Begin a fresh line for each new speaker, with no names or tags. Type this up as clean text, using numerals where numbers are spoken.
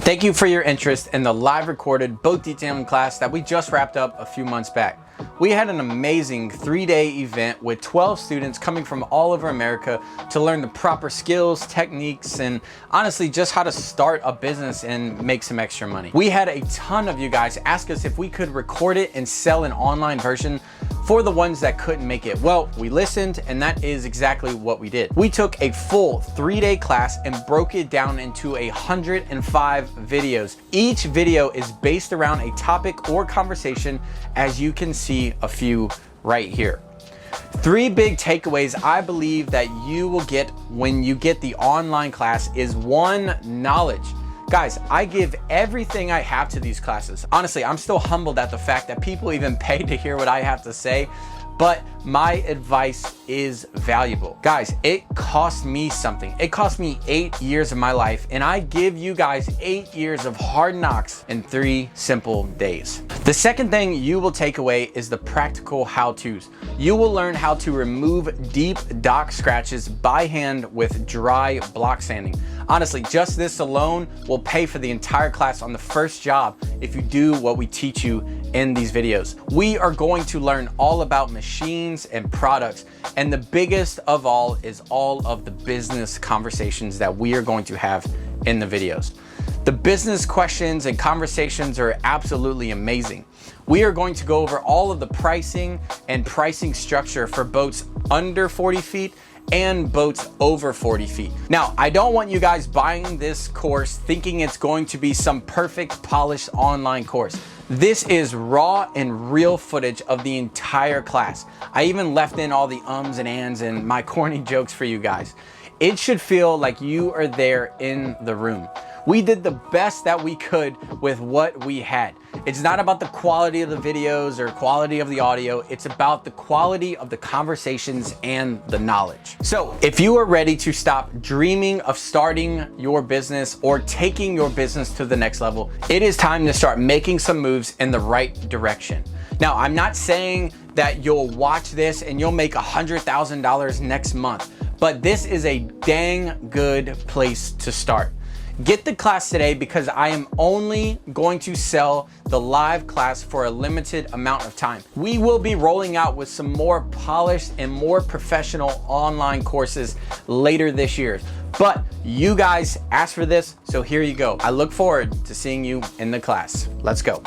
Thank you for your interest in the live recorded boat detailing class that we just wrapped up a few months back. We had an amazing 3-day event with 12 students coming from all over America to learn the proper skills, techniques, and honestly just how to start a business and make some extra money. We had a ton of you guys ask us if we could record it and sell an online version for the ones that couldn't make it. Well, we listened, and that is exactly what we did. We took a full 3-day class and broke it down into 105 videos. Each video is based around a topic or conversation, as you can see a few right here. 3 big takeaways I believe that you will get when you get the online class is 1, knowledge. Guys, I give everything I have to these classes. Honestly, I'm still humbled at the fact that people even pay to hear what I have to say, but my advice is valuable. Guys, it cost me something. It cost me 8 years of my life, and I give you guys 8 years of hard knocks in 3 simple days. The second thing you will take away is the practical how-tos. You will learn how to remove deep dock scratches by hand with dry block sanding. Honestly, just this alone will pay for the entire class on the first job if you do what we teach you in these videos. We are going to learn all about machines and products, and the biggest of all is all of the business conversations that we are going to have in the videos. The business questions and conversations are absolutely amazing. We are going to go over all of the pricing and pricing structure for boats under 40 feet and boats over 40 feet. Now, I don't want you guys buying this course thinking it's going to be some perfect polished online course. This is raw and real footage of the entire class. I even left in all the ums and ands and my corny jokes for you guys. It should feel like you are there in the room. We did the best that we could with what we had. It's not about the quality of the videos or quality of the audio. It's about the quality of the conversations and the knowledge. So if you are ready to stop dreaming of starting your business or taking your business to the next level, it is time to start making some moves in the right direction. Now, I'm not saying that you'll watch this and you'll make $100,000 next month, but this is a dang good place to start. Get the class today because I am only going to sell the live class for a limited amount of time. We will be rolling out with some more polished and more professional online courses later this year. But you guys asked for this, so here you go. I look forward to seeing you in the class. Let's go.